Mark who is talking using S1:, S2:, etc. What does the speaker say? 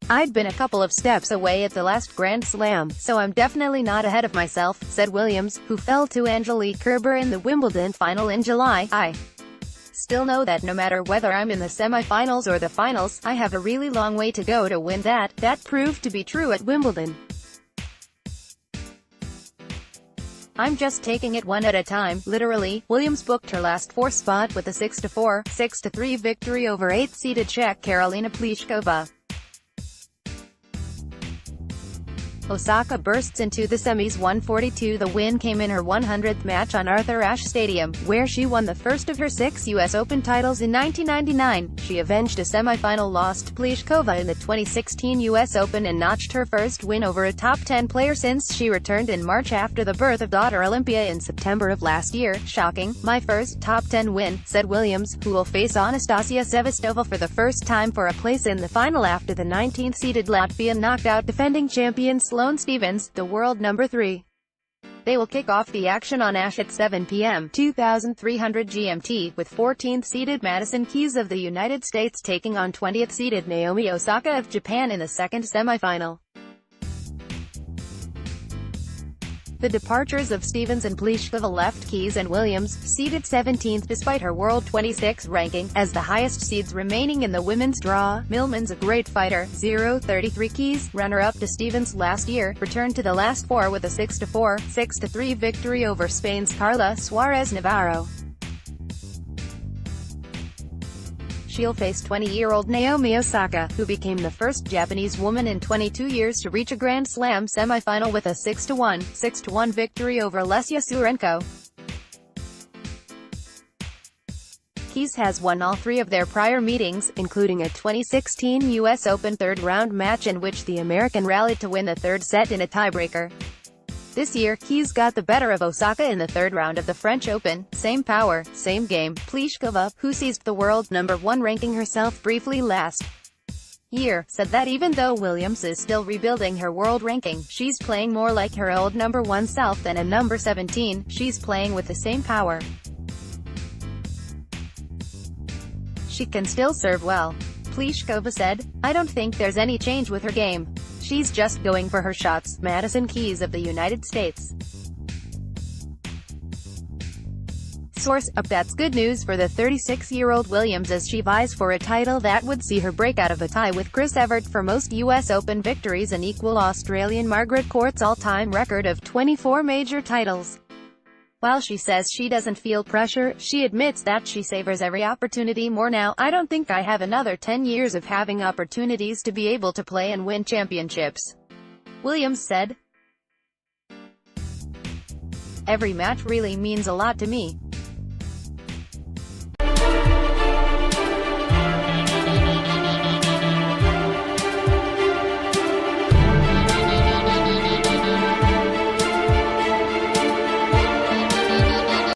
S1: "I'd been a couple of steps away at the last Grand Slam, so I'm definitely not ahead of myself," said Williams, who fell to Angelique Kerber in the Wimbledon final in July. "I still know that no matter whether I'm in the semi-finals or the finals, I have a really long way to go to win that." That proved to be true at Wimbledon. "I'm just taking it one at a time, literally." Williams booked her last four spot with a 6-4, 6-3 victory over 8th-seeded Czech Karolina Pliskova. Osaka bursts into the semis 142. The win came in her 100th match on Arthur Ashe Stadium, where she won the first of her 6 U.S. Open titles in 1999. She avenged a semi-final loss to Pliskova in the 2016 U.S. Open and notched her first win over a top 10 player since she returned in March after the birth of daughter Olympia in September of last year. "Shocking, my first top 10 win," said Williams, who will face Anastasia Sevastova for the first time for a place in the final after the 19th-seeded Latvian knocked out defending champion Sloane Stephens, the world number 3. They will kick off the action on Ashe at 7 p.m. 2300 GMT, with 14th-seeded Madison Keys of the United States taking on 20th-seeded Naomi Osaka of Japan in the second semifinal. The departures of Stephens and Pliskova left Keys and Williams, seeded 17th despite her World 26 ranking, as the highest seeds remaining in the women's draw. "Millman's a great fighter." 0-33 Keys, runner-up to Stephens last year, returned to the last four with a 6-4, 6-3 victory over Spain's Carla Suarez Navarro. She'll face 20-year-old Naomi Osaka, who became the first Japanese woman in 22 years to reach a Grand Slam semifinal with a 6-1, 6-1 victory over Lesia Surenko. Keys has won all 3 of their prior meetings, including a 2016 U.S. Open third-round match in which the American rallied to win the third set in a tiebreaker. This year, Keys got the better of Osaka in the third round of the French Open. "Same power, same game." Pliskova, who seized the world number 1 ranking herself briefly last year, said that even though Williams is still rebuilding her world ranking, she's playing more like her old number 1 self than a number 17. "She's playing with the same power. She can still serve well," Pliskova said. "I don't think there's any change with her game. She's just going for her shots." Madison Keys of the United States. Source: Up. That's good news for the 36-year-old Williams as she vies for a title that would see her break out of a tie with Chris Evert for most U.S. Open victories and equal Australian Margaret Court's all-time record of 24 major titles. While she says she doesn't feel pressure, she admits that she savors every opportunity more now. "I don't think I have another 10 years of having opportunities to be able to play and win championships," Williams said. "Every match really means a lot to me.